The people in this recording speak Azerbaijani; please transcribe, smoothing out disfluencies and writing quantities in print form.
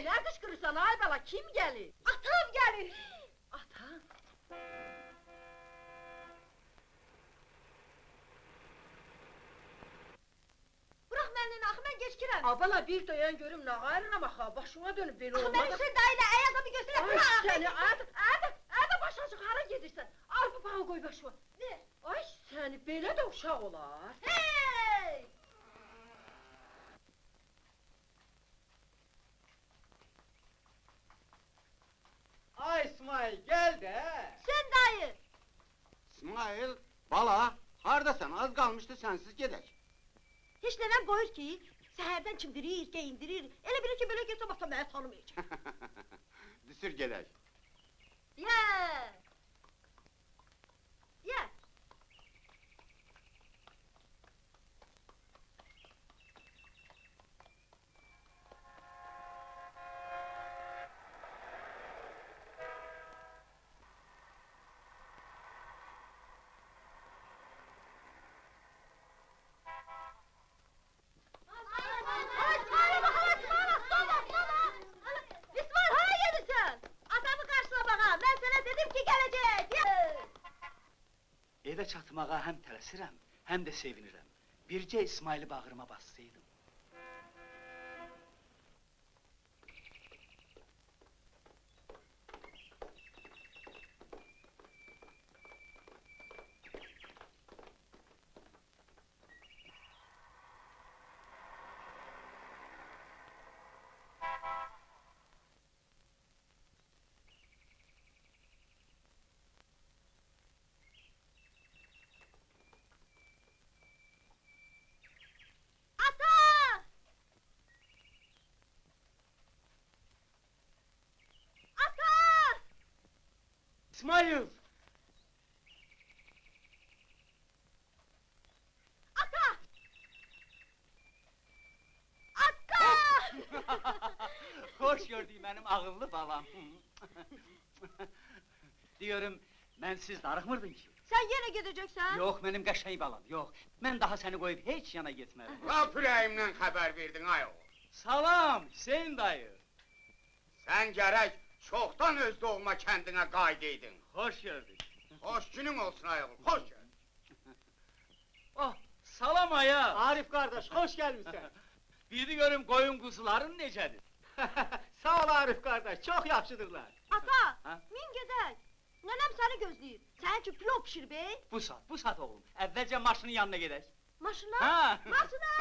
Nə qışqırırsan ay bala, kim gəlir? Atam gəlir! Atan? Bırax mənimlə axı, mən gecikirəm! Abala bir dayan görüm, nə qayırına baxa, başıma dönüb belə Axı, olmadı. mən Hüseyin dayıyla ayazamı göstərəm, Ay bırax! səni, ədə başacıq, hara gedirsən? Al bu bağı qoy başıma. Ver! Ay səni, belə də uşaq olar. Hey! Ay İsmail, gel de! Hüseyin dayı! İsmail, bala, hardasan? Az qalmışdı sənsiz gedək. Heç nənəm qoyur ki, səhərdən çimdirir, geyindirir, elə bilir ki, belə getsə başqa məni tanımayacaq. Düsür gedək. Ye! Ye! İsmail, hara gedirsən? Atamı qarşıla bağa, mən sənə dedim ki, gələcək! Evə çatmağa həm tələsirəm, həm də sevinirəm. Bircə İsmaili bağrıma bassaydım. Ata! Ata! İsmail! Ata! Ata! Hoş gördük benim ağıllı balam. Diyorum, mənsiz darıxmırdın ki? Sən yenə gedəcəksən? Yox, mənim qəşəng balam, yox. Mən daha səni qoyub heç yana getmərəm. Lap ürəyimdən xəbər verdin, ay oğul. Salam, Hüseyin dayı. Sən gərək çoxdan öz doğma kəndinə qayıdaydın. Hoş gördük. Hoş günün olsun, ay oğul, hoş gəldin. Oh, salam aya. Arif kardeş, hoş gelmişsin. Biri görüm qoyun quzuların necədir? Sağ ol Arif kardeş, çok yaxşıdırlar. Ata, Ha? min gedək. Nənəm səni gözləyir. Sənin üçün pilov pişir bey. Bu saat oğlum. Əvvəlcə maşının yanına gedək. Maşına? Ha? Maşına!